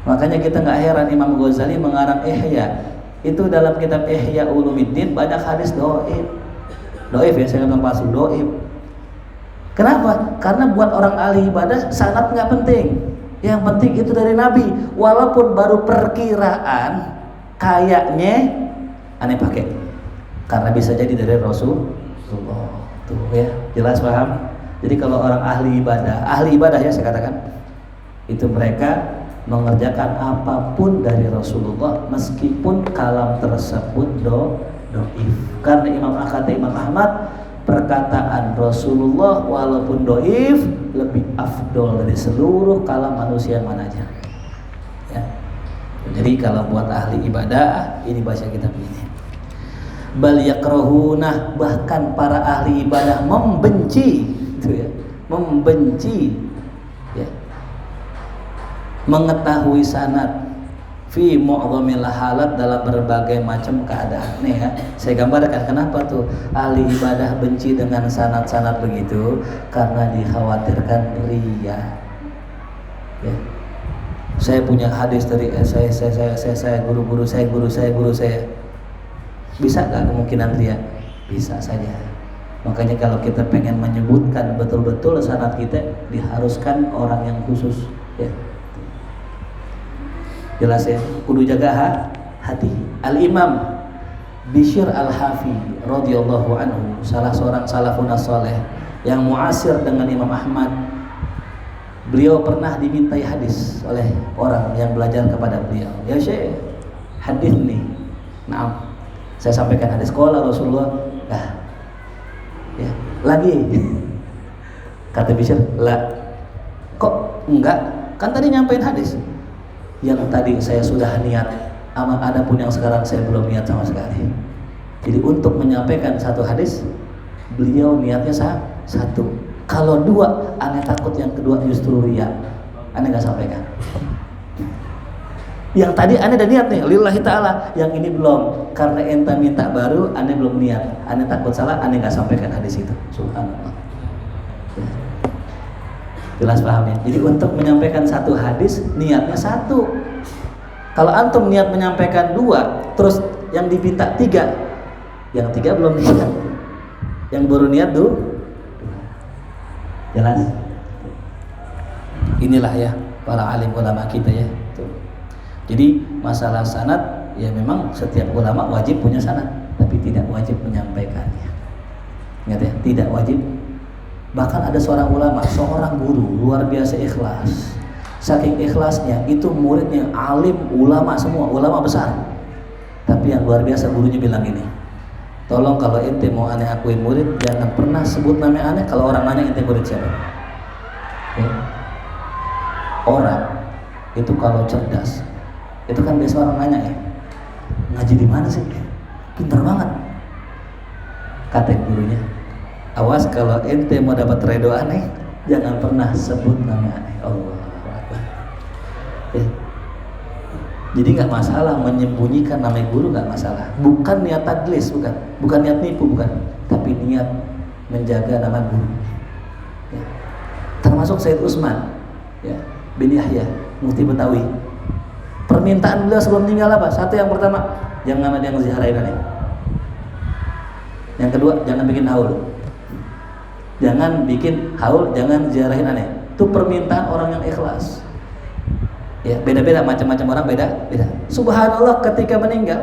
Makanya kita nggak heran Imam Ghazali mengarang Ihya. Itu dalam kitab Ihya Ulumuddin banyak hadis dhaif. Dhaif ya, saya bilang palsu, dhaif. Kenapa? Karena buat orang ahli ibadah sanad nggak penting. Yang penting itu dari Nabi. Walaupun baru perkiraan, kayaknya aneh pakai. Karena bisa jadi dari Rasulullah. Tuh ya, jelas paham? Jadi kalau orang ahli ibadah ya saya katakan, itu mereka mengerjakan apapun dari Rasulullah meskipun kalam tersebut dhaif. Karena Imam Ahmad, perkataan Rasulullah walaupun dhaif lebih afdol dari seluruh kalam manusia mana aja. Ya. Jadi kalau buat ahli ibadah ini baca kitab ini. Bal yakrahuna, bahkan para ahli ibadah membenci, itu ya, membenci, ya, mengetahui sanad fi mu'dhamil halat dalam berbagai macam keadaan. Nih ya, saya gambarkan kenapa tuh ahli ibadah benci dengan sanad-sanad begitu, karena dikhawatirkan riya. Ya. Saya punya hadis dari saya guru saya. Bisa nggak kemungkinan riya? Bisa saja. Makanya kalau kita pengen menyebutkan betul-betul sanad kita, diharuskan orang yang khusus, ya. Jelas ya, kudu jaga hati. Al-Imam Bishr Al-Hafi radhiyallahu anhu, salah seorang salafun saleh yang muasir dengan Imam Ahmad. Beliau pernah dimintai hadis oleh orang yang belajar kepada beliau. Ya Syekh, hadis nih. Nah, saya sampaikan hadis qala Rasulullah. Ya, lagi. Kata Bishr, "La. Kok enggak? Kan tadi nyampein hadis." Yang tadi saya sudah niat, ada pun yang sekarang saya belum niat sama sekali. Jadi untuk menyampaikan satu hadis, beliau niatnya satu. Kalau dua, aneh takut yang kedua justru riya. Aneh gak sampaikan. Yang tadi aneh udah niat nih, lillahi ta'ala. Yang ini belum, karena enta minta baru, aneh belum niat. Aneh takut salah, aneh gak sampaikan hadis itu. Subhanallah. Jelas paham ya? Jadi untuk menyampaikan satu hadis niatnya satu. Kalau antum niat menyampaikan dua, terus yang dipinta tiga, yang tiga belum niat, yang baru niat tuh. Jelas? Inilah ya para alim ulama kita ya. Tuh. Jadi masalah sanad ya memang setiap ulama wajib punya sanad, tapi tidak wajib menyampaikannya. Ingat ya, tidak wajib. Bahkan ada seorang ulama, seorang guru luar biasa ikhlas. Saking ikhlasnya itu muridnya alim, ulama semua, ulama besar. Tapi yang luar biasa gurunya bilang gini, tolong kalau ente mau aneh akuin murid, jangan pernah sebut nama aneh. Kalau orang nanya ente murid siapa? Ya. Orang itu kalau cerdas, itu kan biasa orang nanya ya, ngaji di mana sih? Pintar banget. Kata gurunya, awas kalau ente mau dapat redo aneh, jangan pernah sebut nama aneh. Allah Akbar. Ya. Jadi nggak masalah menyembunyikan nama guru, nggak masalah. Bukan niat tadlis, bukan niat nipu, bukan. Tapi niat menjaga nama guru. Ya. Termasuk Sayyid Utsman, ya, bin Yahya, Mufti Betawi. Permintaan beliau sebelum meninggal apa? Satu, yang pertama, jangan ada yang ziarahin aneh. Yang kedua, jangan bikin haul. Jangan bikin haul, jangan ziarahin aneh. Itu permintaan orang yang ikhlas. Ya, beda-beda, macam-macam orang beda. Subhanallah, ketika meninggal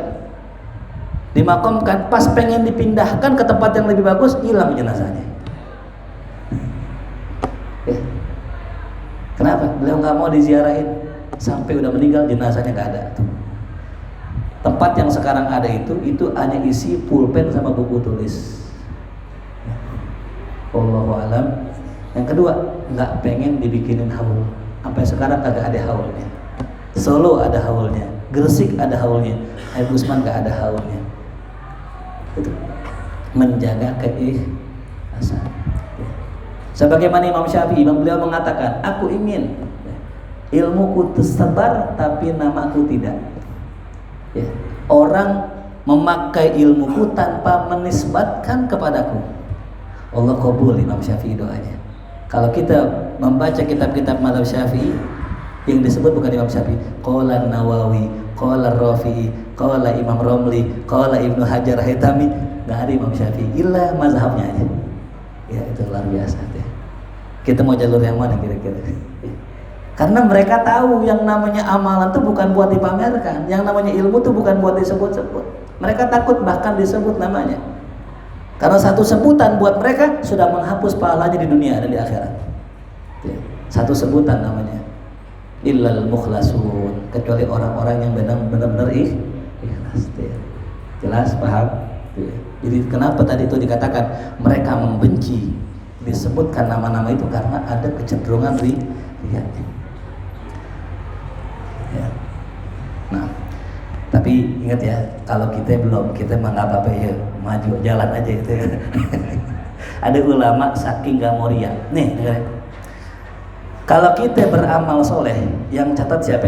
dimakamkan, pas pengen dipindahkan ke tempat yang lebih bagus, hilang jenazahnya. Ya. Kenapa? Beliau nggak mau diziarahin. Sampai udah meninggal jenazahnya nggak ada. Tuh. Tempat yang sekarang ada itu hanya isi pulpen sama buku tulis. Wallahu alam. Yang kedua, nggak pengen dibikinin haul. Sampai sekarang kagak ada haulnya. Solo ada haulnya, Gresik ada haulnya, Habib Utsman nggak ada haulnya. Itu menjaga keikhlasan. Sebagaimana Imam Syafi'i, beliau mengatakan, aku ingin ilmuku tersebar tapi namaku tidak. Ya. Orang memakai ilmuku tanpa menisbatkan kepadaku, Allah kabul Imam Syafi'i doanya. Kalau kita membaca kitab-kitab mazhab Syafi'i, Yang disebut bukan Imam Syafi'i. Qala Nawawi, qala Rafi'i, qala Imam Romli, qala Ibnu Hajar Haytami. Nggak ada Imam Syafi'i, illa mazhabnya aja. Ya itu luar biasa deh. Kita mau jalur yang mana kira-kira? Karena mereka tahu yang namanya amalan itu bukan buat dipamerkan, yang namanya ilmu itu bukan buat disebut-sebut. Mereka takut bahkan disebut namanya. Karena satu sebutan buat mereka sudah menghapus pahalanya di dunia dan di akhirat. Satu sebutan namanya. Illal mukhlasun, kecuali orang-orang yang benar-benar ikhlas. Jelas, paham? Jadi kenapa tadi itu dikatakan mereka membenci, disebutkan nama-nama itu karena ada kecenderungan riya. Ya. Nah, tapi ingat ya, kalau kita belum, kita mah nggak apa-apa ya, maju jalan aja itu. Ada ulama saking gak mau riya. Nih, dengerin. Kalau kita beramal soleh, yang catat siapa?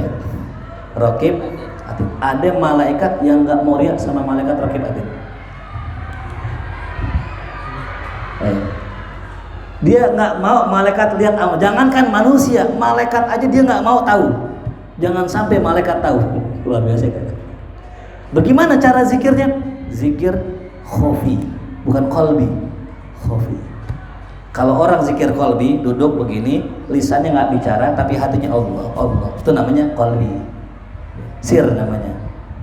Raqib Atid. Ada malaikat yang nggak mau riya sama malaikat Raqib Atid. Dia nggak mau malaikat lihat amal. Jangankan manusia, malaikat aja dia nggak mau tahu. Jangan sampai malaikat tahu. Luar biasa kan? Bagaimana cara zikirnya? Zikir khofi, bukan qalbi. Khofi. Kalau orang zikir qalbi, duduk begini, lisannya nggak bicara, tapi hatinya Allah, Allah. Itu namanya qalbi. Sir namanya.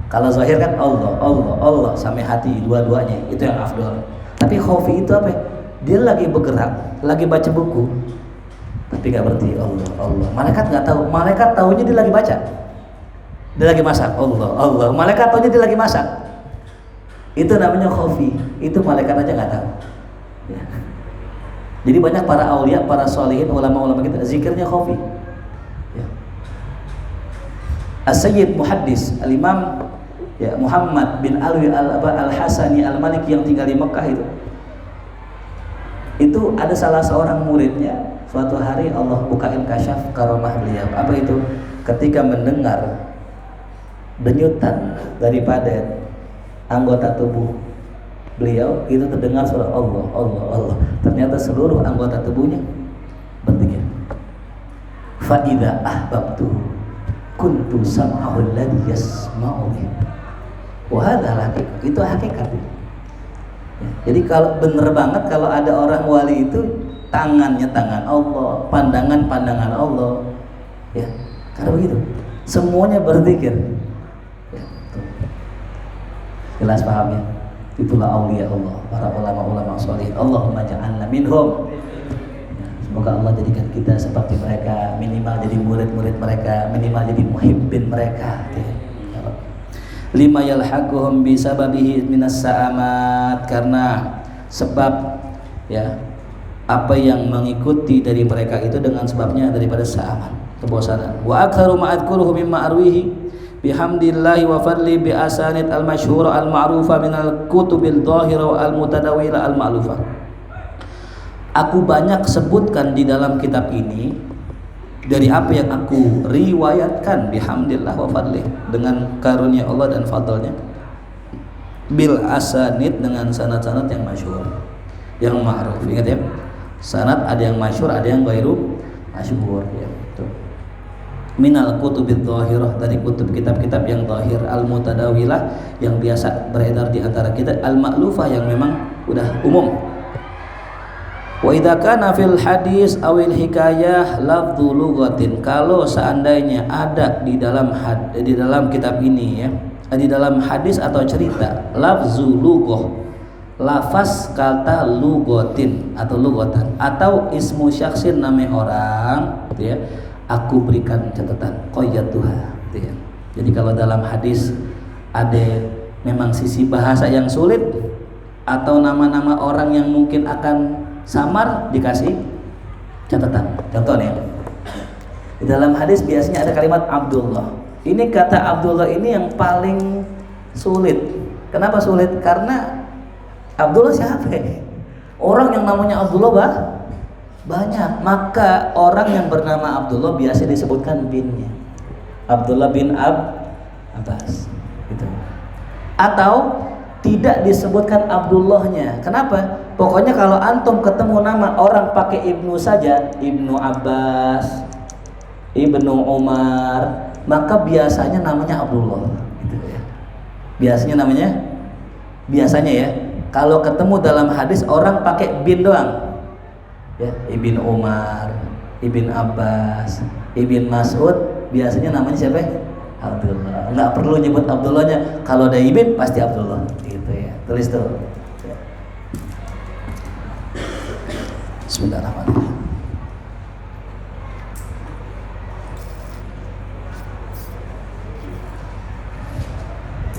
Kalau zahir kan Allah, Allah, Allah sampai hati dua-duanya. Itu yang afdol. Tapi khofi itu apa? Dia lagi bergerak, lagi baca buku, tapi nggak berarti Allah, Allah. Malaikat nggak tahu. Malaikat tahunya dia lagi baca. Dia lagi masak. Allah, Allah. Malaikat tahunya dia lagi masak. Itu namanya khofi. Itu malaikat aja nggak tahu. Ya. Jadi banyak para aulia, para sholihin, ulama-ulama kita zikirnya khofi. Ya. As-Sayyid Muhaddis Al-Imam ya, Muhammad bin Alwi Al-Hasani Al-Maliki yang tinggal di Mekah itu ada salah seorang muridnya, suatu hari Allah bukain kasyaf karomah beliau. Apa itu? Ketika mendengar denyutan daripada anggota tubuh beliau, itu terdengar suara Allah, Allah, Allah. Ternyata seluruh anggota tubuhnya berzikir. Fa idza ahbabtu kuntu sam'ahu alladhi yasma'u bihi. Wa hadza hakikat. Itu hakikat. Ya. Jadi kalau bener banget kalau ada orang wali itu tangannya tangan Allah, pandangan pandangan Allah. Ya, karena begitu. Semuanya berzikir. Ya, jelas paham ya? Itulah aulia Allah, para ulama-ulama sholihin. Allahumma ja'alna minhum. Semoga Allah jadikan kita seperti mereka, minimal jadi murid-murid mereka, minimal jadi muhibbin mereka. Lima yalhaquhum bisababihi minas sa'amat, karena sebab ya apa yang mengikuti dari mereka itu dengan sebabnya daripada sa'amat, kebosanan. Wa aktsaru ma adkuruhu mimma arwihi bihamdillahi wa fadli bi asanid al-masyhura al-ma'rufa minal kutubil dhahira wa al-mutadawila al-ma'lufa. Aku banyak sebutkan di dalam kitab ini dari apa yang aku riwayatkan bihamdillah wa fadli, dengan karunia Allah dan fadlnya, bil asanid, dengan sanad-sanad yang masyhur, yang ma'ruf. Ingat ya, sanad ada yang masyhur, ada yang ghairu masyhur ya. Minal kutubid dhahirah, dari kutub kitab-kitab yang zahir, al mutadawilah yang biasa beredar di antara kita, al ma'lufah yang memang udah umum. Wa idza kana fil hadis awil hikayah lafdhu lughatin, kalau seandainya ada di dalam kitab ini ya, di dalam hadis atau cerita lafzu lughah, lafaz kata lughatin atau lughatan, atau ismu syakhsin, nama orang gitu ya, aku berikan catatan qayyatuha gitu ya. Jadi kalau dalam hadis ada memang sisi bahasa yang sulit atau nama-nama orang yang mungkin akan samar, dikasih catatan. Contoh nih, di dalam hadis biasanya ada kalimat Abdullah. Ini kata Abdullah ini yang paling sulit. Kenapa sulit? Karena Abdullah siapa? Orang yang namanya Abdullah banyak. Maka orang yang bernama Abdullah biasa disebutkan binnya, Abdullah bin Abbas gitu. Atau tidak disebutkan Abdullahnya. Kenapa? Pokoknya kalau antum ketemu nama orang pakai ibnu saja, Ibnu Abbas, Ibnu Umar, maka biasanya namanya Abdullah gitu ya. Biasanya ya, kalau ketemu dalam hadis orang pakai bin doang ya, Ibnu Umar, Ibn Abbas, Ibn Mas'ud, biasanya namanya siapa? Abdullah. Nggak perlu nyebut Abdullahnya, kalau ada Ibn pasti Abdullah gitu ya. Tulis tuh ya. Bismillahirrahmanirrahim.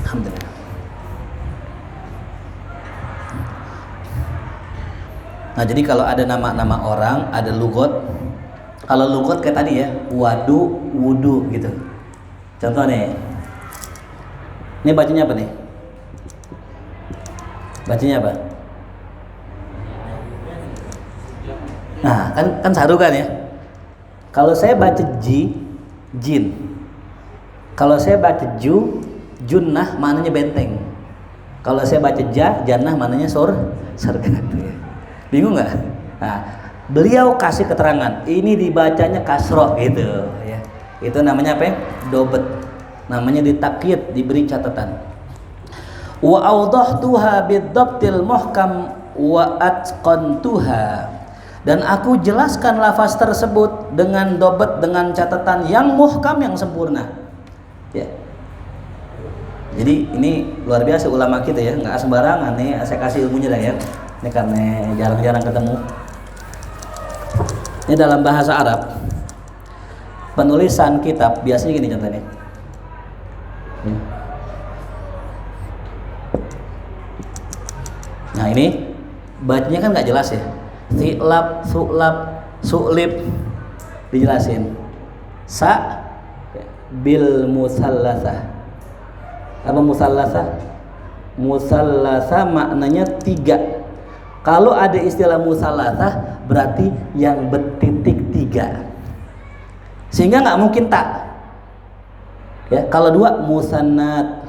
Alhamdulillah. Nah, jadi kalau ada nama-nama orang, ada lugot. Kalau lugot kayak tadi ya, wadu, wudu gitu. Contoh nih. Ini bacanya apa nih? Bacanya apa? Nah, kan sarukan ya. Kalau saya baca jin. Kalau saya baca junnah maknanya benteng. Kalau saya baca jannah maknanya surga. Bingung nggak? Nah, beliau kasih keterangan. Ini dibacanya kasroh gitu ya. Itu namanya apa ya? Dobet. Namanya ditakyid, diberi catatan. Wa awdahtuha bid-dabtil muhkam wa atqantuha. Dan aku jelaskan lafaz tersebut dengan dobet, dengan catatan yang muhkam, yang sempurna. Ya. Jadi ini luar biasa ulama kita ya, nggak sembarangan nih. Saya kasih ilmunya dah ya. Ini karena jarang-jarang ketemu. Ini dalam bahasa Arab. Penulisan kitab biasanya gini contohnya. Nah ini bacanya kan nggak jelas ya. Silab, su'lab, su'lib dijelasin. Sa bil musallasah. Apa musallasah? Musallasah maknanya 3. Kalau ada istilah musallasah berarti yang bertitik 3. Sehingga nggak mungkin tak. Ya, kalau 2 musannad.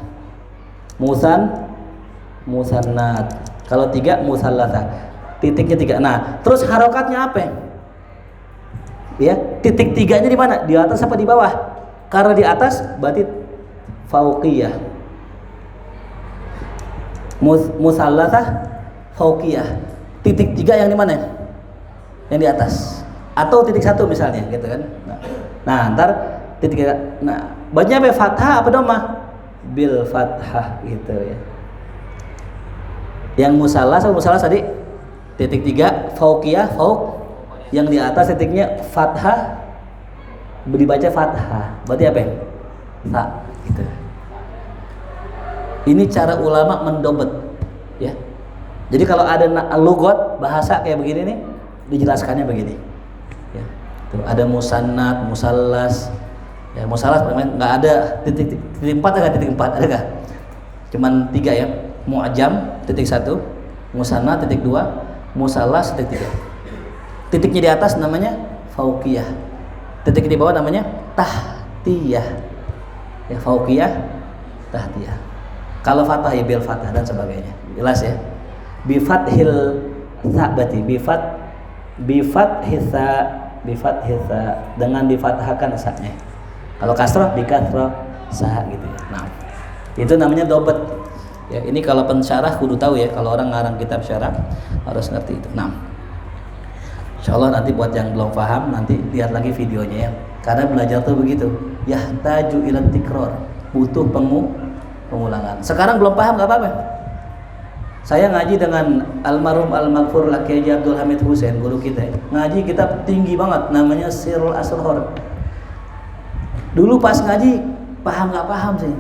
Musannad. Kalau 3 musallasah. Titiknya 3. Nah, terus harokatnya apa? Ya, titik 3-nya di mana? Di atas apa di bawah? Karena di atas berarti fauqiyah. Musallasah fauqiyah. Titik 3 yang di mana? Yang di atas. Atau titik 1 misalnya gitu kan. Nah, ntar titik 3. Nah, bacanya apa? Fathah apa dhammah? Bil fathah gitu ya. Yang musallas tadi titik 3 fauqiyah, fauq. Yang di atas titiknya fathah, dibaca fathah. Berarti apa? Sa gitu. Ini cara ulama mendobet ya. Jadi kalau ada lugot bahasa kayak begini nih, dijelaskannya begini. Ya. Tuh, ada musannad, musallas. Ya, musallas nggak ada titik 4 ada titik 4 ada nggak? Cuman 3 ya. Mu'jam titik 1, musannad titik 2, musallas titik 3. Titiknya di atas namanya fauqiyah. Titik di bawah namanya tahtiyah. Ya, fauqiyah, tahtiyah. Kalau fathah ya bil fathah dan sebagainya. Jelas ya? Bi fathil sabati, bi fathisa dengan difathahkan sa-nya. Kalau kasrah bi kasrah sa gitu ya. Nah, itu namanya dobet. Ya, ini kalau pensyarah kudu tahu ya. Kalau orang ngarang kitab syarah harus ngerti itu. Nah, insyaallah nanti buat yang belum paham nanti lihat lagi videonya ya. Karena belajar tuh begitu. Yahtaju ila tikrar, butuh pengulangan. Sekarang belum paham nggak apa-apa. Saya ngaji dengan almarhum al-maghfur Laki Haji Abdul Hamid Hussein, guru kita. Ngaji kitab tinggi banget namanya Sirul Asror. Dulu pas ngaji paham nggak paham sih.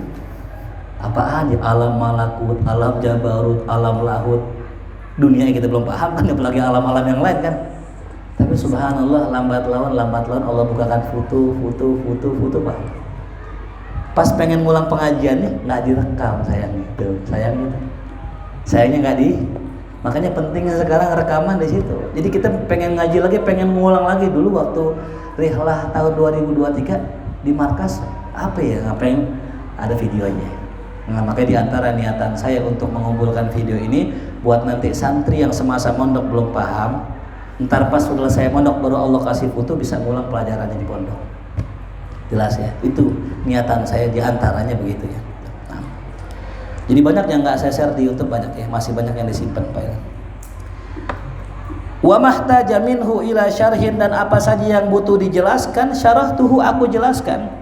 Apaan ya, alam malakut, alam jabarut, alam lahut. Dunia kita belum paham kan, apalagi alam-alam yang lain kan. Tapi subhanallah, lambat laun Allah bukakan foto Pak. Pas pengen ngulang pengajiannya nggak direkam, sayangnya nggak makanya pentingnya sekarang rekaman di situ. Jadi kita pengen ngaji lagi, pengen ngulang lagi. Dulu waktu rihlah tahun 2023 di markas apa ya, ngapain ada videonya. Nah, makanya diantara niatan saya untuk mengumpulkan video ini buat nanti santri yang semasa mondok belum paham, ntar pas sudah saya mondok baru Allah kasih foto bisa ngulang pelajarannya di pondok. Jelas ya, itu niatan saya diantaranya begitu ya. Nah, jadi banyak yang nggak saya share di YouTube, banyak ya, masih banyak yang disimpan Pak ya. Wa mahtaja minhu ila syarhin, dan apa saja yang butuh dijelaskan, syarahtuhu, aku jelaskan.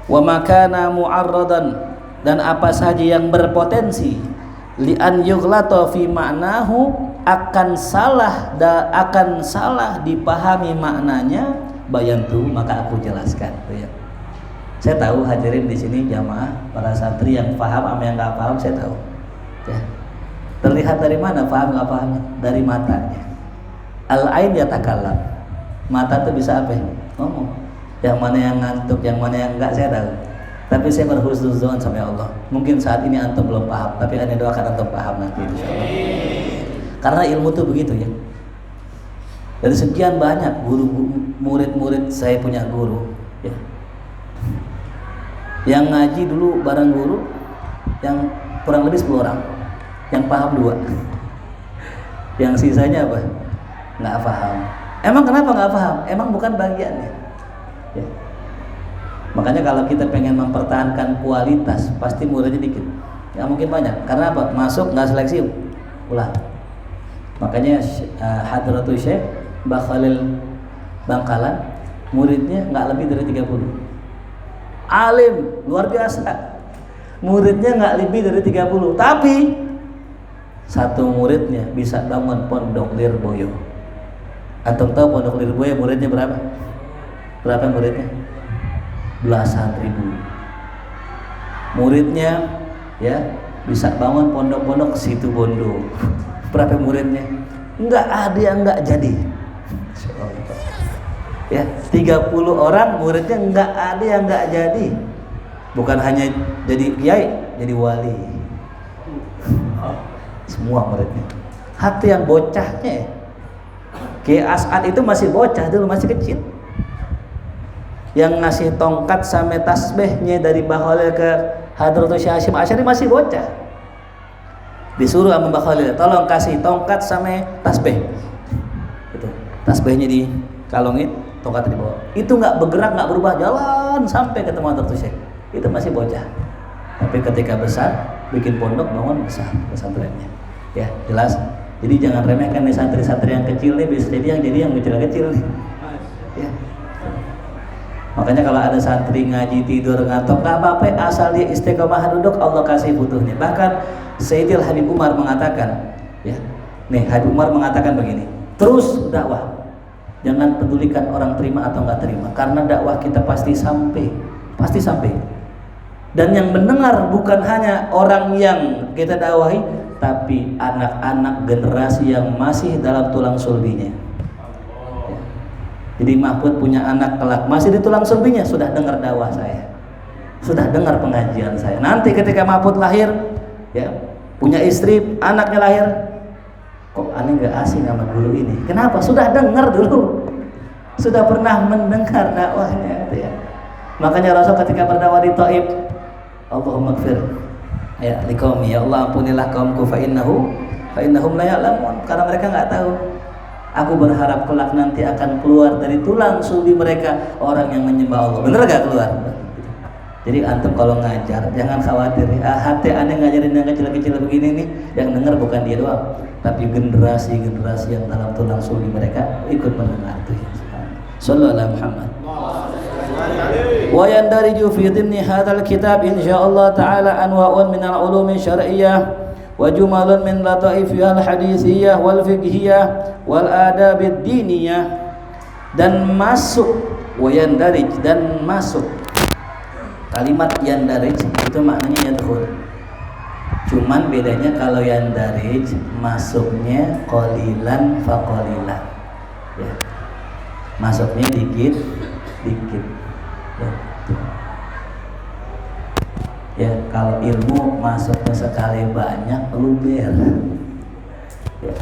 Wa makana mu'arradan, dan apa saja yang berpotensi li an yughlata fi ma'nahu, akan salah dipahami maknanya, bayantu, maka aku jelaskan. Ya. Saya tahu hadirin di sini jamaah para santri yang paham sama yang nggak paham, saya tahu. Ya. Terlihat dari mana paham nggak paham? Dari matanya. Al-ain yatakallam. Mata itu bisa apa? Ngomong. Yang mana yang ngantuk, yang mana yang enggak, saya tahu. Tapi saya berhusnuzon sama Allah. Mungkin saat ini antum belum paham, tapi ana doakan antum paham nanti insyaallah. Karena ilmu itu begitu ya. Dari sekian banyak murid-murid saya punya guru ya. Yang ngaji dulu bareng guru yang kurang lebih 10 orang. Yang paham 2. Yang sisanya apa? Nggak paham. Emang kenapa nggak paham? Emang bukan bagiannya ya. Makanya kalau kita pengen mempertahankan kualitas, pasti muridnya dikit. Nggak mungkin banyak. Karena apa? Masuk nggak seleksi, ulang. Makanya Hadratul Syekh Mbah Khalil Bangkalan, muridnya nggak lebih dari 30. Alim luar biasa, muridnya nggak lebih dari 30, tapi satu muridnya bisa bangun pondok Lirboyo. Antum tahu pondok Lirboyo muridnya berapa? Berapa muridnya? Belasan ribu. Muridnya ya bisa bangun pondok-pondok situ Bondo. Berapa muridnya? Nggak ada yang nggak jadi. Ya, 30 orang muridnya nggak ada yang nggak jadi. Bukan hanya jadi kiai, jadi wali. Semua muridnya. Hati yang bocahnya. Kiai As'ad itu masih bocah dulu, masih kecil. Yang ngasih tongkat sama tasbihnya dari Mbah Khalil ke Hadratul Syekh Hasyim Asy'ari masih bocah. Disuruh sama Mbah Khalil, tolong kasih tongkat sama tasbih. Itu. Tasbihnya dikalungin, tongkat di bawah. Itu nggak bergerak, nggak berubah, jalan sampai ketemu Hadratul Syekh. Itu masih bocah. Tapi ketika besar, bikin pondok, bangun besar pesantrennya. Ya, jelas. Jadi jangan remehkan nih santri-santri yang kecil nih, bisa jadi yang kecil-kecil nih. Ya. Makanya kalau ada santri ngaji tidur ngantuk, nggak apa-apa, asal dia istiqomah duduk, Allah kasih butuhnya. Bahkan Sayyidil Habib Umar mengatakan, ya, nih Habib Umar mengatakan begini, terus dakwah, jangan pedulikan orang terima atau nggak terima, karena dakwah kita pasti sampai. Dan yang mendengar bukan hanya orang yang kita dakwahi, tapi anak-anak generasi yang masih dalam tulang sulbinya. Jadi Mahfud punya anak kelak masih di tulang sulbinya, sudah dengar dakwah saya, sudah dengar pengajian saya. Nanti ketika Mahfud lahir, ya, punya istri, anaknya lahir, kok aneh nggak asing sama guru ini? Kenapa? Sudah dengar dulu, sudah pernah mendengar dakwahnya, gitu ya. Makanya Rasul ketika berdakwah di Taif, Allahumma gfir ya liqaumi, ya Allah ampunilah kaumku fa innahum la ya'lamun, karena mereka nggak tahu. Aku berharap kelak nanti akan keluar dari tulang sulbi mereka orang yang menyembah Allah. Bener gak keluar? Jadi antum kalau ngajar jangan khawatir. Hati aneh ngajarin yang kecil-kecil begini nih, yang dengar bukan dia doang, tapi generasi-generasi yang dalam tulang sulbi mereka ikut mendengar itu. Sallallahu alaihi Muhammad. Wa yandariju fi dhimni hadzal kitab insyaallah taala anwa'un min al-ulum syar'iyyah wa jumalun min lataifil hadisiyah wal fiqhiyah wal adabid diniyah, dan masuk wayandarij, dan masuk. Kalimat yandarij itu maknanya yadkhul. Cuman bedanya kalau yandarij masuknya qalilan fa qalilan. Ya. Masuknya dikit. Ya, kalau ilmu masuknya sekali banyak luber. Ya.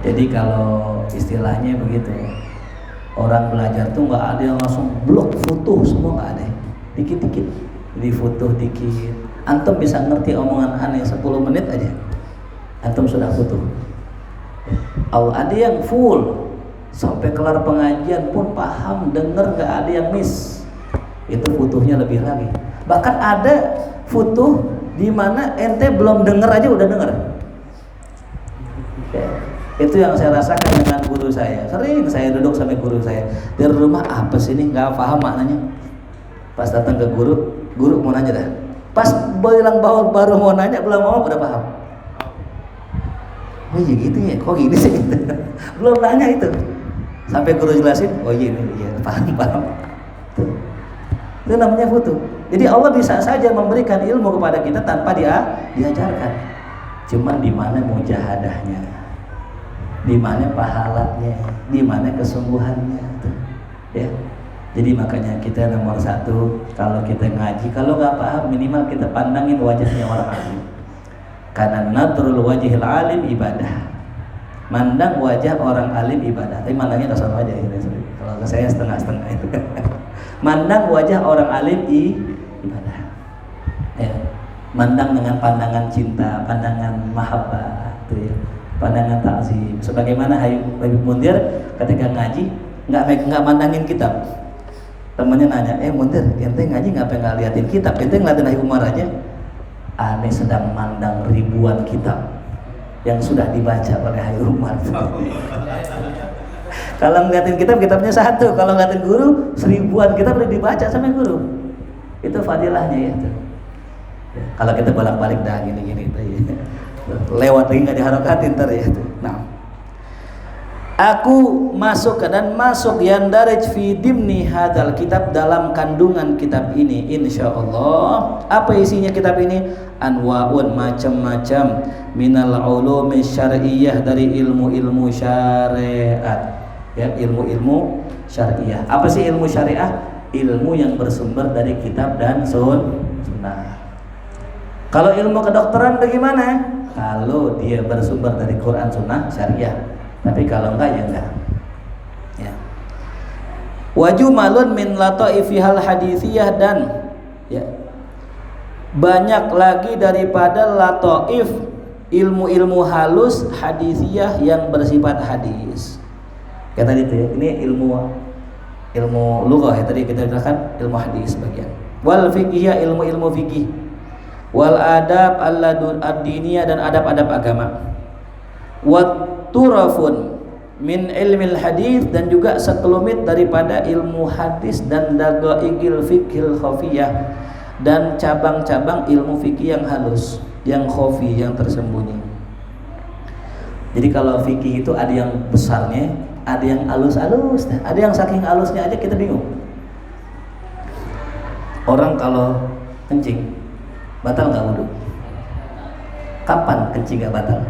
Jadi kalau istilahnya begitu, orang belajar tuh nggak ada yang langsung blok futuh semua, nggak ada, dikit-dikit, jadi futuh dikit. Antum bisa ngerti omongan aneh 10 menit aja, antum sudah futuh. Ada yang full sampai kelar pengajian pun paham, denger, nggak ada yang miss. Itu futuhnya lebih lagi. Bahkan ada futuh di mana ente belum denger aja udah denger. Ya, itu yang saya rasakan dengan guru saya. Sering saya duduk sama guru saya di rumah, apa sih ini, nggak paham maknanya. Pas datang ke guru mau nanya dah. Pas bilang baru mau nanya, belum mau udah paham. Oh iya gitu ya, kok gini sih? Belum nanya itu, sampai guru jelasin, oh iya ini, iya paham. Itu namanya futuh. Jadi Allah bisa saja memberikan ilmu kepada kita tanpa diajarkan. Cuman di mana mujahadahnya, di mana pahalanya, di mana kesungguhannya, ya. Jadi makanya kita nomor satu, kalau kita ngaji, kalau nggak paham minimal kita pandangin wajahnya orang alim. Karena nadrul wajhil alim ibadah. Mandang wajah orang alim ibadah. Tapi mandangnya kasar aja ya. Kalau ke saya setengah-setengah itu. Mandang wajah orang alim ibadah. Ya. Mandang dengan pandangan cinta, pandangan mahabbah, itu ya. Pandangan takzim. Sebagaimana Habib Mundir ketika ngaji nggak mandangin kitab. Temannya nanya, Mundir, ente ngaji nggak liatin kitab, ente ngeliatin Habib Umar aja. Aneh sedang mandang ribuan kitab yang sudah dibaca oleh Habib Umar. Kalau ngeliatin kitabnya satu, kalau ngeliatin guru seribuan kitab udah dibaca sama guru. Itu fadilahnya ya. Kalau kita bolak-balik dah gini-gini ya. Lewat lagi nggak diharokatin ntar ya. Nah, aku masuk yandarij fi dimni hadzal kitab, dalam kandungan kitab ini insyaallah. Apa isinya kitab ini? Anwaun, macam-macam, minal ulumi syar'iyyah, dari ilmu-ilmu syariat. Ya, ilmu-ilmu syariah. Apa sih ilmu syariah? Ilmu yang bersumber dari kitab dan sunnah. Kalau ilmu kedokteran bagaimana? Kalau dia bersumber dari Quran, sunnah, syariah. Tapi kalau enggak ya enggak. Ya. Wajumalun min lataifihal hadithiyah, dan ya, banyak lagi daripada lataif, ilmu-ilmu halus hadithiyah yang bersifat hadis. Kayak tadi itu ya, ini ilmu lughah ya, tadi kita katakan ilmu hadis bagian. Wal fiqhiyah, ilmu-ilmu fikih. Wal adab ad-diniyah, dan adab-adab agama. Wat turafun min ilmil hadis, dan juga sekelumit daripada ilmu hadis dan dagaigil fiqhil khafiyah, dan cabang-cabang ilmu fikih yang halus, yang khafi, yang tersembunyi. Jadi kalau fikih itu ada yang besarnya, ada yang halus-halus, ada yang saking halusnya aja kita bingung. Orang kalau kencing batal nggak wudu? Kapan kencing nggak batal?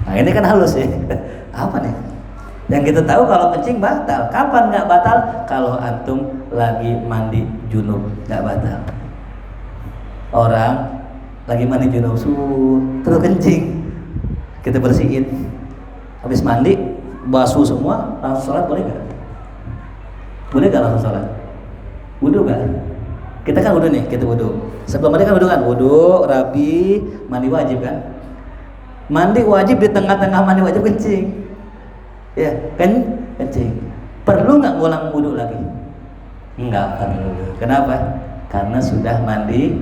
Nah ini kan halus ya. Apa nih? Yang kita tahu kalau kencing batal. Kapan nggak batal? Kalau antum lagi mandi junub nggak batal. Orang lagi mandi junub terus kencing, kita bersihin. Habis mandi basuh semua, langsung sholat boleh nggak? Boleh nggak langsung sholat? Wudu nggak? Kita kan wudu nih, kita wudu. Sebelum mandi kan wudu kan, wudu rapi, mandi wajib kan? Mandi wajib, di tengah-tengah mandi wajib kencing, ya kan? Kencing. Perlu nggak ngulang wudu lagi? Nggak perlu. Kenapa? Karena sudah mandi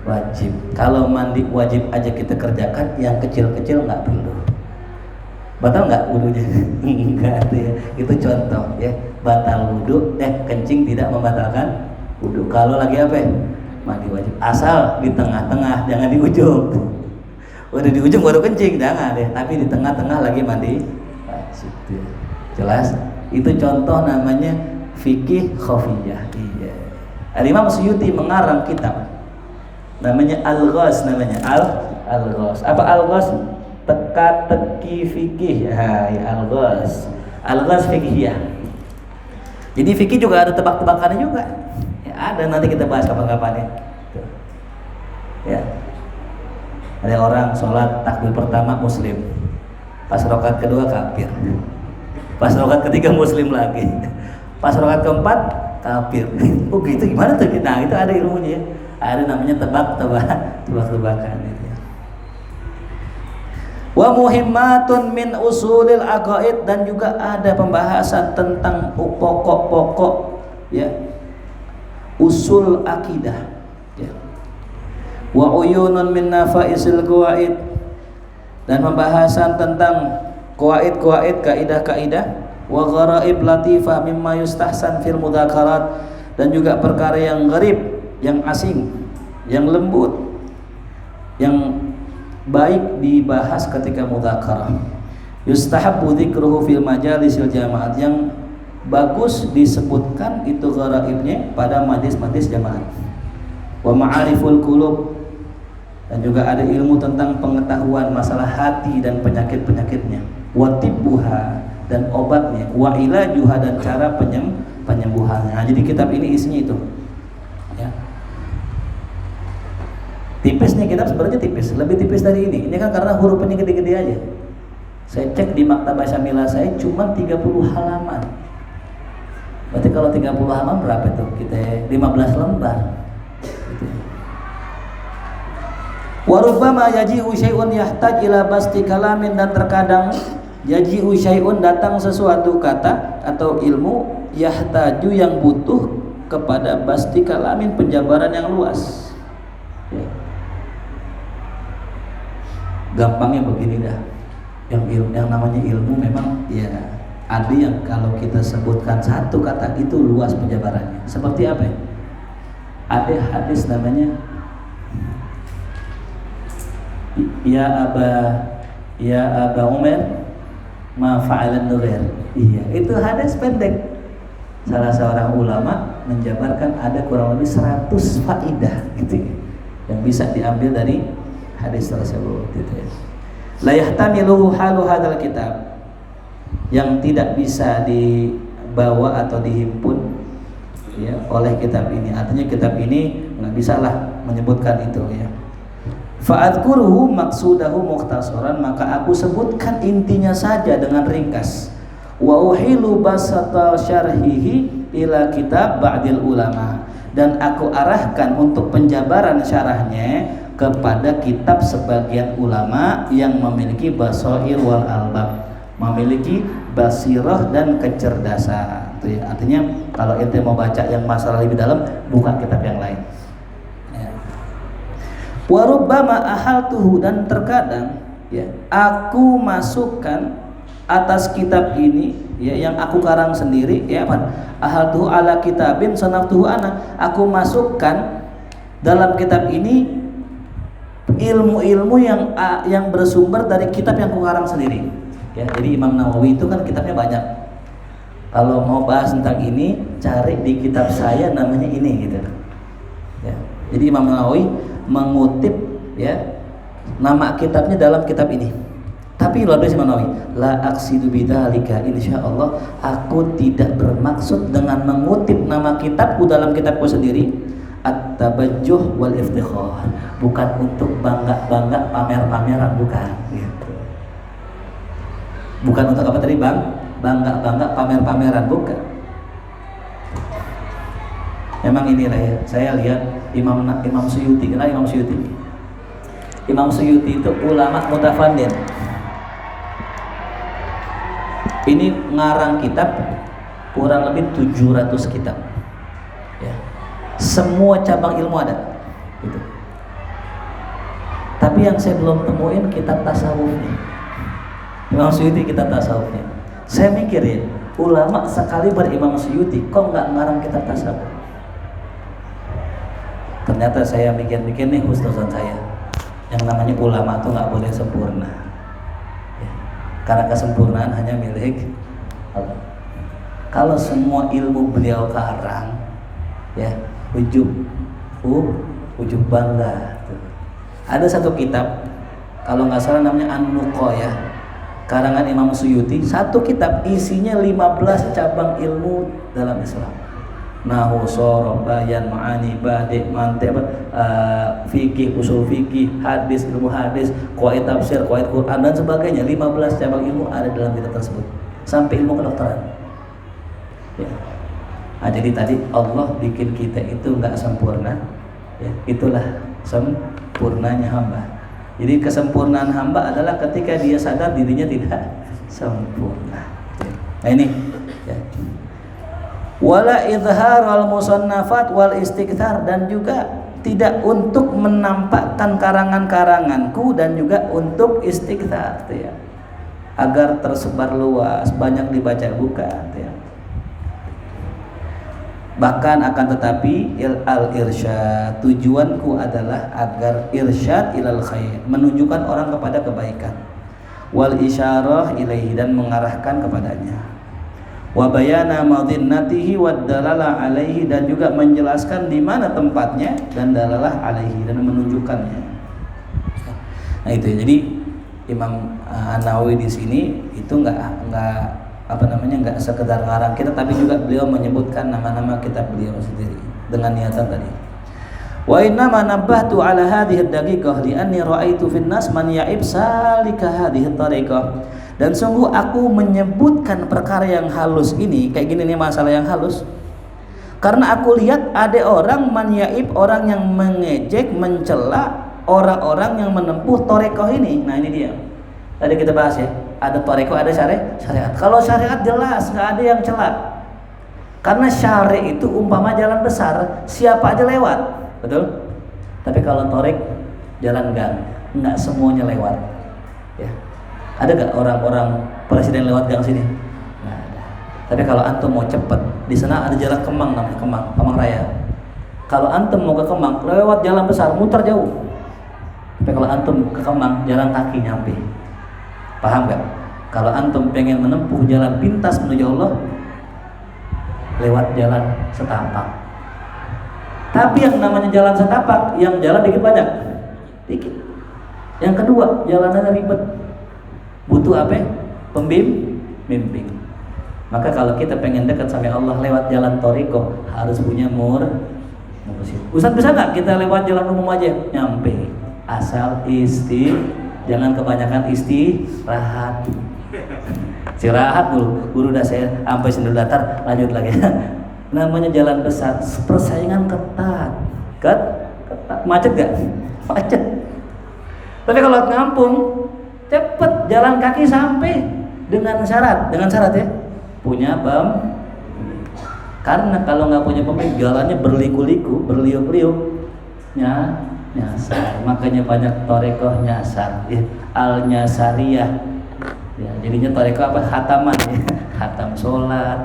wajib. Kalau mandi wajib aja kita kerjakan, yang kecil-kecil nggak perlu. Batal nggak wudunya? Enggak ya. Itu contoh ya. Batal wudu, kencing tidak membatalkan wudu. Kalau lagi apa? Mandi wajib. Asal di tengah-tengah, jangan di ujung. Udah di ujung baru kencing, jangan deh. Tapi di tengah-tengah lagi mandi wajib. Jelas? Itu contoh namanya fikih khafiyah. Iya. Imam Suyuti mengarang kitab namanya Al-Ghaz, namanya Al-Ghaz. Apa Al-Ghaz? Teka-teki fikih. Ya, Al-Ghaz fikih ya. Jadi fikih juga ada tebak-tebakannya juga. Ya, ada, nanti kita bahas kapan-kapan ya. Ya. Ada orang sholat takbir pertama muslim, pas rakaat kedua kafir, pas rakaat ketiga muslim lagi, pas rakaat keempat kafir. Oh gitu, gimana tuh? Nah itu ada ilmunya ya. Ada namanya tebak-tebakan itu. Wa muhimmatun min usulil aqaid, dan juga ada pembahasan tentang pokok-pokok ya usul akidah ya. Wa uyunun min nafaisil qawaid, dan pembahasan tentang qawaid-qawaid, kaidah-kaidah. Wa gharaib latifah mimma yustahsan fil mudhakarat, dan juga perkara yang gharib, yang asing, yang lembut, yang baik dibahas ketika mudzakarah. Yustahabbu dzikruhu fil majalisil jamaat, yang bagus disebutkan itu gharaibnya pada majlis-majlis jamaat. Wa ma'ariful qulub, dan juga ada ilmu tentang pengetahuan masalah hati dan penyakit-penyakitnya. Wa tibbuha, dan obatnya. Wa ilajuha, dan cara penyembuhannya. Nah, jadi kitab ini isinya itu ya. Tipis nih kitab, sebenarnya tipis, lebih tipis dari ini. Ini kan karena hurufnya gede-gede aja. Saya cek di Maktabah Syamilah saya cuma 30 halaman. Berarti kalau 30 halaman berapa tuh? Kita 15 lembar. Gitu. Wa rubbama yaji'u syai'un yahtaj ila basti kalamin, dan terkadang yaji'u syai'un, datang sesuatu kata atau ilmu, yahtaju, yang butuh kepada basti kalamin, penjabaran yang luas ya. Gampangnya begini dah, yang namanya ilmu memang ya ada yang kalau kita sebutkan satu kata itu luas penjabarannya. Seperti apa ya? Ada hadis namanya ya Aba Umar ma fa'alan nurir. Iya, itu hadis pendek. Salah seorang ulama menjabarkan ada kurang lebih 100 faidah gitu ya, yang bisa diambil dari hadis tersebut gitu ya. La yahtamiluhu halu hadzal kitab, yang tidak bisa dibawa atau dihimpun ya oleh kitab ini. Artinya kitab ini nggak bisa lah menyebutkan itu ya. Fa'adkuruhu maksudahu mukhtasaran, maka aku sebutkan intinya saja dengan ringkas. Wa uhilu basata syarhihi ila kitab ba'dil ulama, dan aku arahkan untuk penjabaran syarahnya kepada kitab sebagian ulama yang memiliki basair wal albab, memiliki basirah dan kecerdasan. Itu ya. Artinya kalau ente mau baca yang masalah lebih dalam, buka kitab yang lain. Wa rubbama ahaltuhu, dan terkadang ya aku masukkan atas kitab ini ya, yang aku karang sendiri ya, ahaltuhu ala kitabin sanaftuhu ana, aku masukkan dalam kitab ini ilmu-ilmu yang bersumber dari kitab yang aku karang sendiri ya. Jadi Imam Nawawi itu kan kitabnya banyak. Kalau mau bahas tentang ini, cari di kitab saya namanya ini gitu ya. Jadi Imam Nawawi mengutip ya nama kitabnya dalam kitab ini. Tapi luar biasa Imam Nawawi, la aqsidu bidzalika, insyaallah aku tidak bermaksud dengan mengutip nama kitabku dalam kitabku sendiri at-tabajjuh wal iftikhar, bukan untuk bangga-bangga pamer-pameran, bukan gitu. Bukan untuk apa tadi Bang? Bangga-bangga pamer-pameran, bukan. Memang inilah ya, saya lihat Imam Suyuti, kenal Imam Suyuti? Imam Suyuti itu ulama mutafandin. Ini ngarang kitab kurang lebih 700 kitab ya. Semua cabang ilmu ada gitu. Tapi yang saya belum temuin kitab tasawufnya. Imam Suyuti kitab tasawufnya. Saya mikir ya, ulama sekali berimam Suyuti kok nggak ngarang kitab tasawuf. Ternyata saya mikir-mikir nih husnuzon saya, yang namanya ulama tuh nggak boleh sempurna ya. Karena kesempurnaan hanya milik Allah. Kalau semua ilmu beliau karang ya, ujub bangga tuh. Ada satu kitab kalau nggak salah namanya An-Nuqayah, karangan Imam Suyuti. Satu kitab isinya 15 cabang ilmu dalam Islam. Nahu, sorof, bayan, ma'ani, badi', mantiq, fikih, usul fikih, hadis, ilmu hadis, qawaid tafsir, qawaid Quran dan sebagainya. 15 cabang ilmu ada dalam kitab tersebut. Sampai ilmu kedokteran. Ya. Nah, jadi tadi Allah bikin kita itu enggak sempurna. Ya, itulah sempurnanya hamba. Jadi kesempurnaan hamba adalah ketika dia sadar dirinya tidak sempurna. Nah ini ya. Wala izharul musannafat wal istikthar, dan juga tidak untuk menampakkan karangan-karanganku dan juga untuk istikthar ya. Agar tersebar luas, banyak dibaca bukan ya. Bahkan akan tetapi al-irsyad, tujuanku adalah agar irsyad ilal khair, menunjukkan orang kepada kebaikan, wal isyarah ilaihi, dan mengarahkan kepadanya, wa bayana madhinnatihi wad dalalah alaihi, dan juga menjelaskan di mana tempatnya dan dalalah alaihi, dan menunjukkannya. Nah itu ya. Jadi Imam An-Nawawi di sini itu enggak sekedar ngarang kita, tapi juga beliau menyebutkan nama-nama kitab beliau sendiri dengan niatan tadi. Wa inna ma nabbahtu ala hadhihi ad-daqiqah li anni ra'aitu fin nas man ya'ib salika hadhihi at-tariqah. Dan sungguh aku menyebutkan perkara yang halus ini, kayak gini nih masalah yang halus, karena aku lihat ada orang man ya'ib, orang yang mengejek, mencela orang-orang yang menempuh thariqah ini. Nah ini dia. Tadi kita bahas ya, ada thariqah, ada syariat. Kalau syariat jelas, nggak ada yang celak. Karena syariat itu umpama jalan besar, siapa aja lewat, betul? Tapi kalau thariq, jalan gang, nggak semuanya lewat. Ya. Ada nggak orang-orang presiden lewat gang sini? Nggak ada. Tapi kalau antum mau cepet, di sana ada jalan Kemang, namanya Kemang Raya. Kalau antum mau ke Kemang, lewat jalan besar, muter jauh. Tapi kalau antum ke Kemang, jalan kaki nyampe. Paham gak? Kalau antum pengen menempuh jalan pintas menuju Allah, lewat jalan setapak. Tapi yang namanya jalan setapak, yang jalan dikit banyak, dikit. Yang kedua, jalanannya ribet, butuh apa? Pembimbing. Maka kalau kita pengen dekat sama Allah lewat jalan thariqah, harus punya mursyid. Ustaz, bisa nggak kita lewat jalan umum aja? Nyampe, asal jangan kebanyakan istirahat. Istirahat dulu, guru udah saya sampai sendul datar, lanjut lagi. Namanya jalan besar, persaingan ketat. Macet gak? Macet. Tapi kalau ngampung, cepet, jalan kaki sampai dengan syarat ya, punya karena kalau nggak punya pemimpin, jalannya berliku-liku, berliuk-liuk, nyasar. Makanya banyak thariqah nyasar, al-nyasariyah. Ya, jadinya thariqah apa? Khataman, ya. Khatam sholat,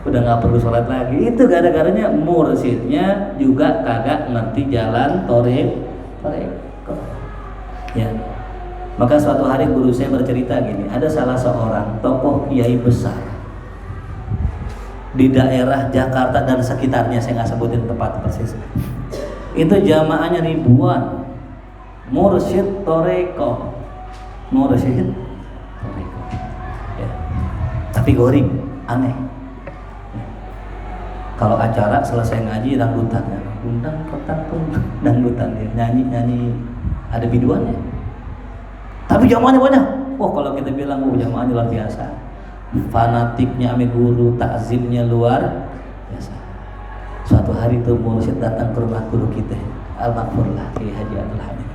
udah nggak perlu sholat lagi. Itu gara-garanya mursyidnya juga kagak ngerti jalan thariqah. Ya. Maka suatu hari guru saya bercerita gini, ada salah seorang tokoh kiai besar di daerah Jakarta dan sekitarnya, saya nggak sebutin tempat persis. Itu jamaahnya ribuan, mursyid thariqah, ya. Tapi goring, aneh. Ya. Kalau acara selesai ngaji dangdutan, ya. Dangdutan dia nyanyi, ada biduannya. Tapi jamaahnya banyak. Wah, kalau kita bilang jamaahnya luar biasa. Fanatiknya ame guru, takzimnya luar biasa. Suatu hari itu mursyid datang ke rumah guru kita, Al-Maghfurlah, Kiai Haji Abdul Hamid.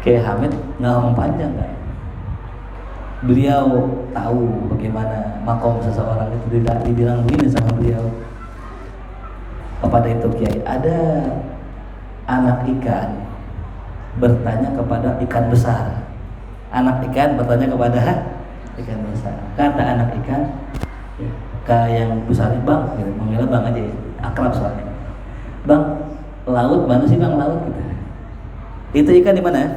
Kiai Hamid nggak ngomong panjang kan? Beliau tahu bagaimana makom seseorang itu, dibilang begini sama beliau. Kepada itu Kiai, ada anak ikan bertanya kepada ikan besar. Anak ikan bertanya kepada ikan besar. Kata anak ikan, ke yang besarnya, bang, gitu, manggilnya bang aja ya, akrab soalnya. Bang, laut mana sih bang, laut gitu. Itu ikan di mana?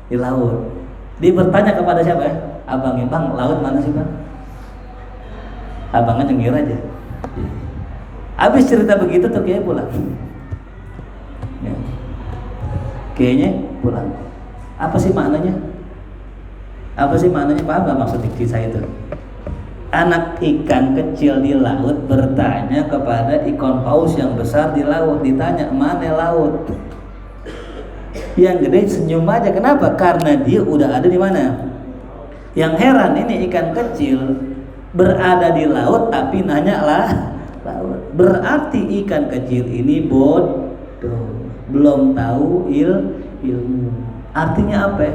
Di laut. Dia bertanya kepada siapa ya? Abangnya, bang, laut mana sih bang? Abangnya nyengir aja. Habis cerita begitu tuh Kiai pulang. Ya. Kiainya pulang. Apa sih maknanya? Paham gak maksud kisah itu? Anak ikan kecil di laut bertanya kepada ikan paus yang besar di laut. Ditanya, mana laut? Yang gede senyum aja. Kenapa? Karena dia udah ada di mana. Yang heran ini ikan kecil berada di laut tapi nanya lah laut. Berarti ikan kecil ini bodoh, belum tahu ilmu. Artinya apa?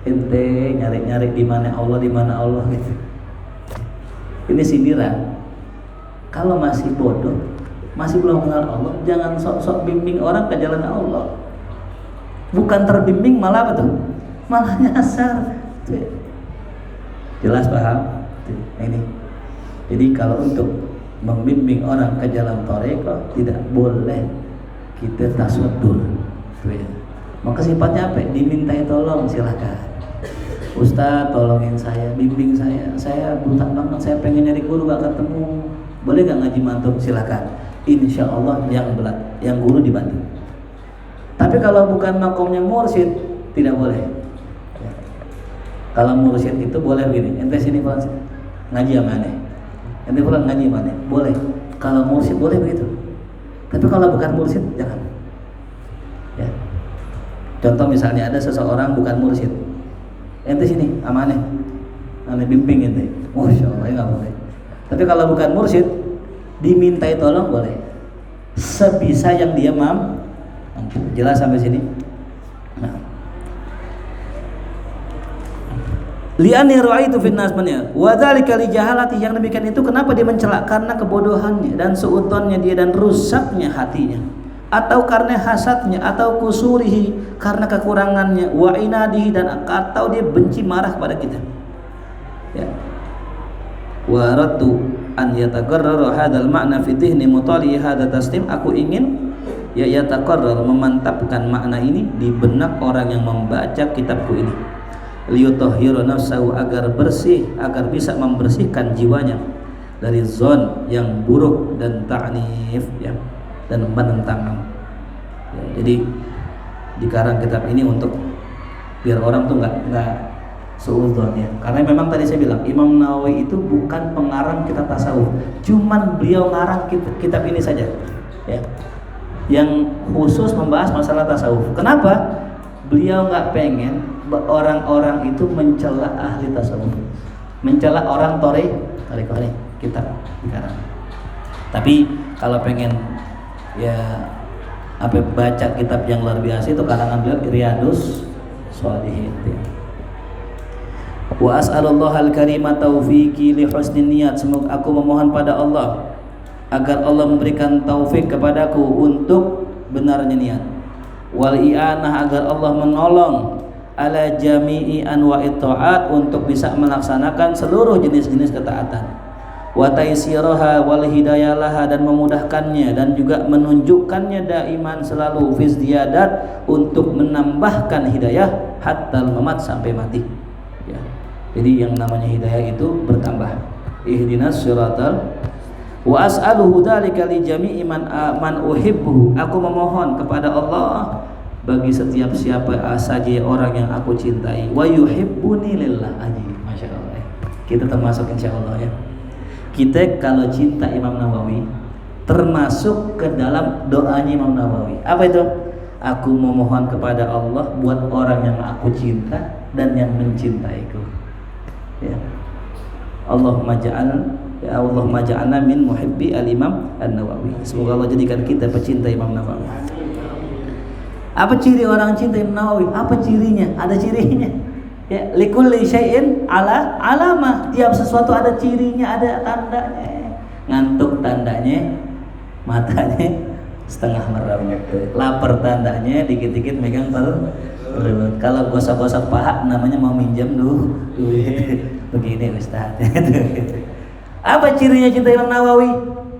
Ente nyari-nyari di mana Allah gitu. Ini sindiran. Kalau masih bodoh, masih belum kenal Allah, jangan sok-sok bimbing orang ke jalan Allah. Bukan terbimbing, malah apa tuh? Malah nyasar. Jelas paham? Ini. Jadi kalau untuk membimbing orang ke jalan thariqah tidak boleh kita taswaddur. Maka sifatnya apa? Dimintai tolong, silakan. Ustaz, tolongin saya, bimbing saya buta banget, saya pengen nyari guru gak ketemu, boleh gak ngaji mantuk? Silakan. Insya Allah yang guru dibantu. Tapi kalau bukan makomnya mursyid, tidak boleh. Kalau mursyid itu boleh begini, ente sini pulang ngaji sama aneh, ente pulang ngaji sama aneh, boleh. Kalau mursyid boleh begitu. Tapi kalau bukan mursyid jangan. Ya. Contoh misalnya ada seseorang bukan mursyid, ente sini sama aneh bimbing ente, Masya Allah, ya nggak boleh. Tapi kalau bukan mursyid, dimintai tolong boleh, sebisa yang dia mampu. Jelas sampai sini? Nah, li'anni ra'aitu fin nas mania wa dzalika li jahalati, yang demikian itu kenapa dia mencela? Karena kebodohannya dan seutonnya dia dan rusaknya hatinya, atau karena hasadnya, atau kusurihi, karena kekurangannya, wa inadihi, dan atau dia benci marah kepada kita. Ya. Wa radtu an yatakarrara hadzal ma'na fi dhihni mutali hadza taslim, aku ingin ya yatakarrar, memantapkan makna ini di benak orang yang membaca kitabku ini, liyutahhira nafsahu, agar bersih, agar bisa membersihkan jiwanya dari zon yang buruk dan ta'nif, ya, dan penentangan. Ya, jadi dikarang kitab ini untuk biar orang tuh nggak suudzon, ya. Karena memang tadi saya bilang Imam Nawawi itu bukan pengarang kitab tasawuf, cuman beliau ngarang kitab ini saja, ya, yang khusus membahas masalah tasawuf. Kenapa? Beliau nggak pengen orang-orang itu mencela ahli tasawuf, mencela orang thariqah ini kitab dikarang. Tapi kalau pengen ya baca kitab yang luar biasa itu karangan beliau Riyadhus Shalihin. Wa as'alullahal karima taufiqi li husnin niyat, semoga aku memohon pada Allah agar Allah memberikan taufik kepadaku untuk benarnya niat, wal i'anah, agar Allah menolong ala jami'i anwa'it ta'at, untuk bisa melaksanakan seluruh jenis-jenis ketaatan, wa taisiraha wal hidayalaha, dan memudahkannya dan juga menunjukkannya daiman selalu fi ziyadat, untuk menambahkan hidayah hatta mamat, sampai mati, ya. Jadi yang namanya hidayah itu bertambah. Ihdinas siratal wa as'aluhu dzalika li jami'i man uhibbu, aku memohon kepada Allah bagi setiap siapa saja orang yang aku cintai, wa yuhibbuni lillah aji. Masya Allah, kita termasuk insyaallah, ya. Kita kalau cinta Imam Nawawi termasuk ke dalam doanya Imam Nawawi. Apa itu? Aku memohon kepada Allah buat orang yang aku cinta dan yang mencintaiku, ya. Allahumma ja'alna min muhibbi al-Imam An-Nawawi. Semoga Allah jadikan kita pecinta Imam Nawawi. Apa ciri orang cinta Imam Nawawi? Apa cirinya? Ada cirinya. Ya, likulli syai'in ala alamah. Tiap sesuatu ada cirinya, ada tandanya. Ngantuk tandanya, matanya setengah merem. Lapar tandanya, dikit-dikit megang perut. Kalau gosok-gosok paha namanya mau minjam dulu. Begini Ustaz. Apa cirinya cinta Imam Nawawi?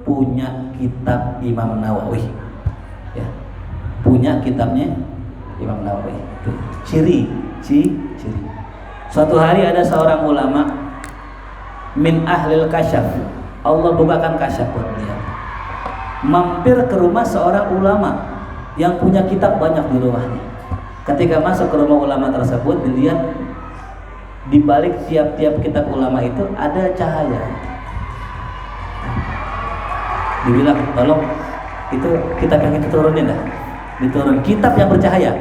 Punya kitab Imam Nawawi, ya. Punya kitabnya Imam Nawawi. Ciri. Suatu hari ada seorang ulama min ahlil kasyaf, Allah bukakan kasyaf buat dia, mampir ke rumah seorang ulama yang punya kitab banyak di rumahnya. Ketika masuk ke rumah ulama tersebut, dilihat di balik tiap-tiap kitab ulama itu ada cahaya. Dibilang, tolong itu kitab yang kita turunin dah. Diturun kitab yang bercahaya.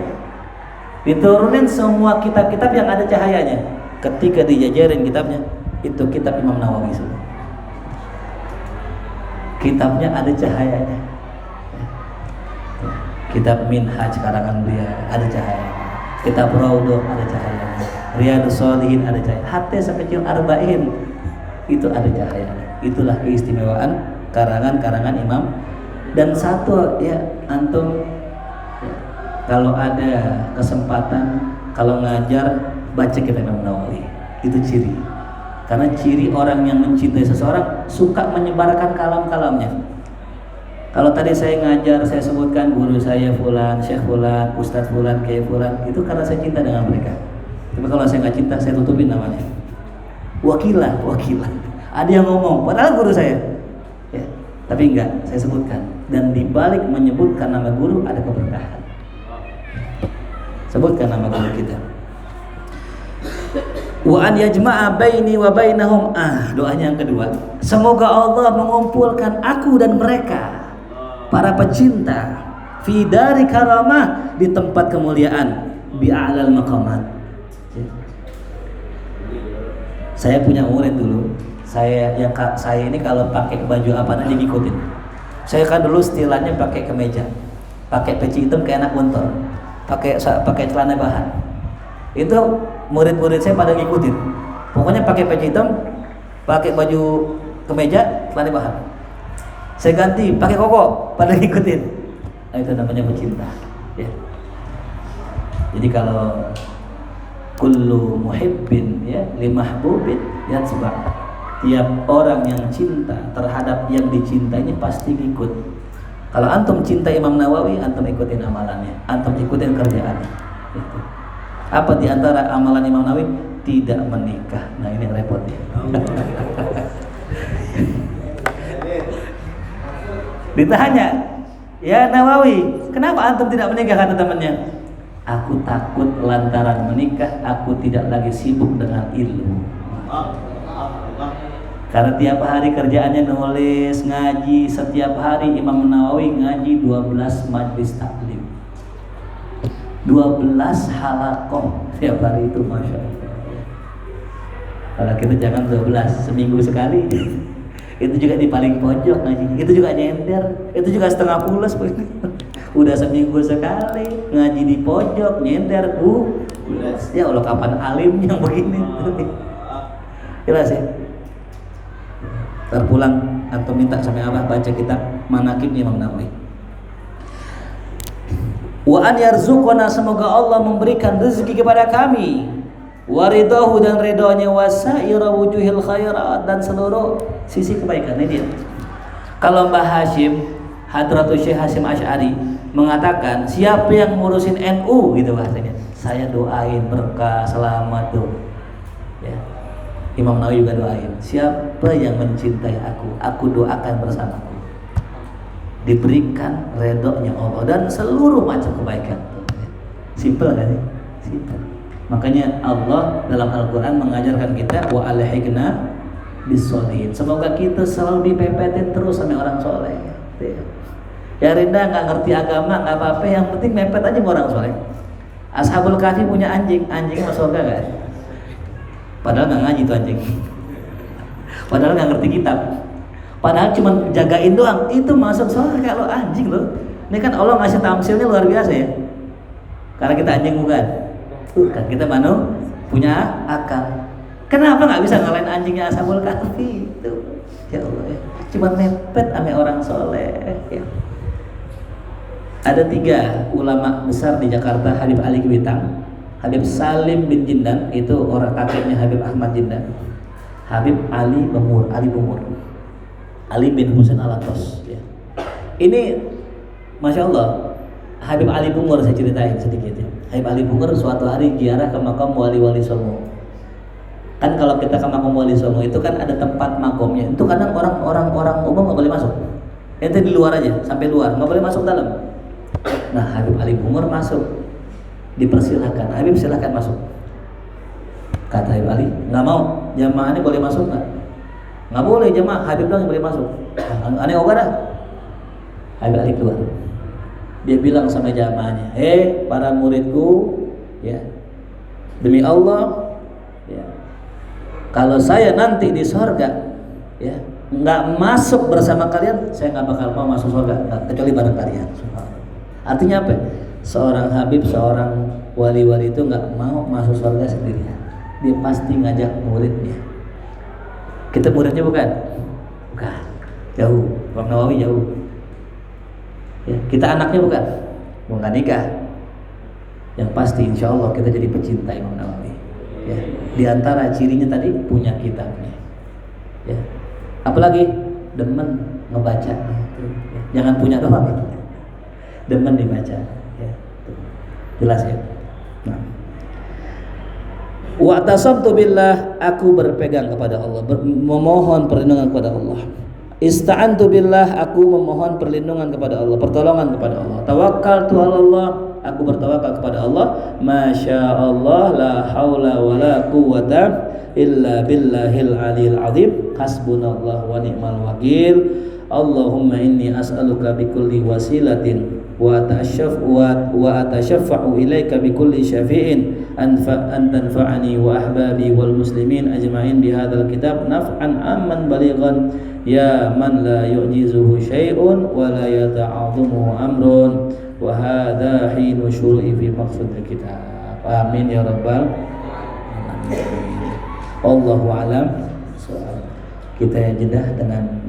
Diturunin semua kitab-kitab yang ada cahayanya. Ketika dijajarin kitabnya, itu kitab Imam Nawawi semua. Kitabnya ada cahayanya. Kitab Minhaj karangan beliau ada cahayanya. Kitab Raudhah ada cahayanya, Riyadhus Shalihin ada cahaya, hatta sekecil Arba'in itu ada cahayanya. Itulah keistimewaan karangan-karangan Imam. Dan satu ya, antum ya, kalau ada kesempatan kalau ngajar baca kitab Imam Nawawi, itu ciri. Karena ciri orang yang mencintai seseorang suka menyebarkan kalam-kalamnya. Kalau tadi saya ngajar, saya sebutkan guru saya fulan, Syekh fulan, Ustadz fulan, Kiai fulan, itu karena saya cinta dengan mereka. Tapi kalau saya nggak cinta, saya tutupin namanya. Wakilah. Ada yang ngomong, padahal guru saya. Ya, tapi enggak, saya sebutkan. Dan dibalik menyebutkan nama guru ada keberkahan. Sebutkan nama guru kita. Wa an yajma'a baini wa bainahum, doanya yang kedua. Semoga Allah mengumpulkan aku dan mereka, para pecinta, fi dari karamah, di tempat kemuliaan, bi a'lal maqamat. Saya punya murid dulu. Saya ini kalau pakai baju apa aja ngikutin. Saya kan dulu stilannya pakai kemeja, pakai peci hitam kayak anak gontor, pakai celana bahan. Itu murid-murid saya pada ngikutin. Pokoknya pakai peci hitam, pakai baju kemeja, celana bahan. Saya ganti pakai koko, pada ngikutin. Nah, itu namanya pecinta. Ya. Jadi kalau kullu muhibbin ya limahbubin yatsba, tiap orang yang cinta terhadap yang dicintainya pasti ikut. Kalau antum cinta Imam Nawawi, antum ikutin amalannya, antum ikutin kerjaannya. Gitu. Apa di antara amalan Imam Nawawi? Tidak menikah. Nah, ini repot ya. Ditanya, ya Nawawi, kenapa antum tidak menikah? Kata temannya, aku takut lantaran menikah aku tidak lagi sibuk dengan ilmu. Karena tiap hari kerjaannya nulis, ngaji. Setiap hari Imam Nawawi ngaji 12 majlis taklim, 12 halakoh tiap hari itu, Masya Allah. Kalau kita jangan 12, seminggu sekali. Itu juga di paling pojok ngaji, itu juga nyender, itu juga setengah pulas. Udah seminggu sekali ngaji di pojok, nyender, ya Allah, kapan alim yang begini? Jelas ya. Terpulang atau minta sampai Abah baca kitab Manaqib Imam Nawawi. Wa an yarzuqana, semoga Allah memberikan rezeki kepada kami, waridahu, dan ridhonya, wasaira wujuhil khairat, dan seluruh sisi kebaikan. Ini dia. Kalau Mbah Hashim Hadratus Syekh Hasyim Asy'ari mengatakan, siapa yang ngurusin NU gitu bahasanya, saya doain berkah selamat tuh ya. Imam Nawawi juga doain, siapa yang mencintai aku doakan bersamaku, diberikan redhonya Allah dan seluruh macam kebaikan. Simpel kan ya? Simpel. Makanya Allah dalam Al-Quran mengajarkan kita, wa alhiqna bis-sholihin, semoga kita selalu dipepetin terus sama orang soleh. Ya Rinda nggak ngerti agama nggak apa-apa, yang penting mepet aja sama orang soleh. Ashabul Kahfi punya anjing masuk surga kan? Padahal nggak ngaji tuh anjing, padahal nggak ngerti kitab, padahal cuma jagain doang, itu masuk surga lo anjing lo. Ini kan Allah ngasih tamsilnya luar biasa ya, karena kita anjing bukan. Kan kita punya akal. Kenapa nggak bisa ngalahin anjingnya Ashabul Kahfi itu? Ya Allah ya, cuma mepet ame orang soleh ya. Ada 3 ulama besar di Jakarta, Habib Ali Kuitang, Habib Salim bin Jindan, itu orang kakeknya Habib Ahmad Jindan, Habib Ali Bumur, Ali bin Husain Alatos ya. Ini Masya Allah, Habib Ali Bumur saya ceritain sedikit ya. Habib Ali Bumur suatu hari ziarah ke makam Wali-Wali Songo. Kan kalau kita ke makam Wali Songo itu kan ada tempat makomnya. Itu kadang orang umum nggak boleh masuk. Ente di luar aja, sampai luar, nggak boleh masuk dalam. Nah, Habib Ali Bumur masuk, dipersilahkan. Habib silahkan masuk. Kata Habib Ali, nggak mau. Jamaah ini boleh masuk nggak? Nggak boleh jamaah. Habib doang yang boleh masuk. Aneh dah. Habib Ali keluar. Dia bilang sama jamaahnya, para muridku, ya, demi Allah, ya, kalau saya nanti di surga, ya, nggak masuk bersama kalian, saya nggak bakal mau masuk surga, kecuali bareng kalian. Artinya apa? Seorang Habib, seorang Wali-wali itu nggak mau masuk surga sendirian. Dia pasti ngajak muridnya. Kita muridnya bukan? Bukan. Jauh. Imam Nawawi jauh. Ya, kita anaknya bukan? Bukan nikah. Yang pasti insya Allah kita jadi pecinta Imam Nawawi. Ya. Di antara cirinya tadi punya kitabnya. Ya. Apalagi demen ngebacanya. Ya. Jangan punya doang. Ya. Demen dibaca. Ya. Jelas ya. Nah. Wa tasamtu billah, aku berpegang kepada Allah, memohon perlindungan kepada Allah. Ista'antu billah, aku memohon perlindungan kepada Allah, pertolongan kepada Allah. Tawakkaltu 'ala Allah, aku bertawakal kepada Allah. Masya Allah, la haula wa la quwwata illa billahil aliyil azim. Hasbunallah wa ni'mal wakil. Allahumma inni as'aluka bikulli wasilatin wa atasyaffa'u ilaika bikulli syafi'in an tanfa'ani wa ahbabi wal muslimin ajma'in bi hadzal kitab naf'an amman balighan ya man la yu'jizuhu syai'un wa la yata'adhamuhu amrun wa hadha hinu syuru'i fi maqsadil kitab. Amin ya rabbal alamin. Allahu a'lam. Kita jeda dengan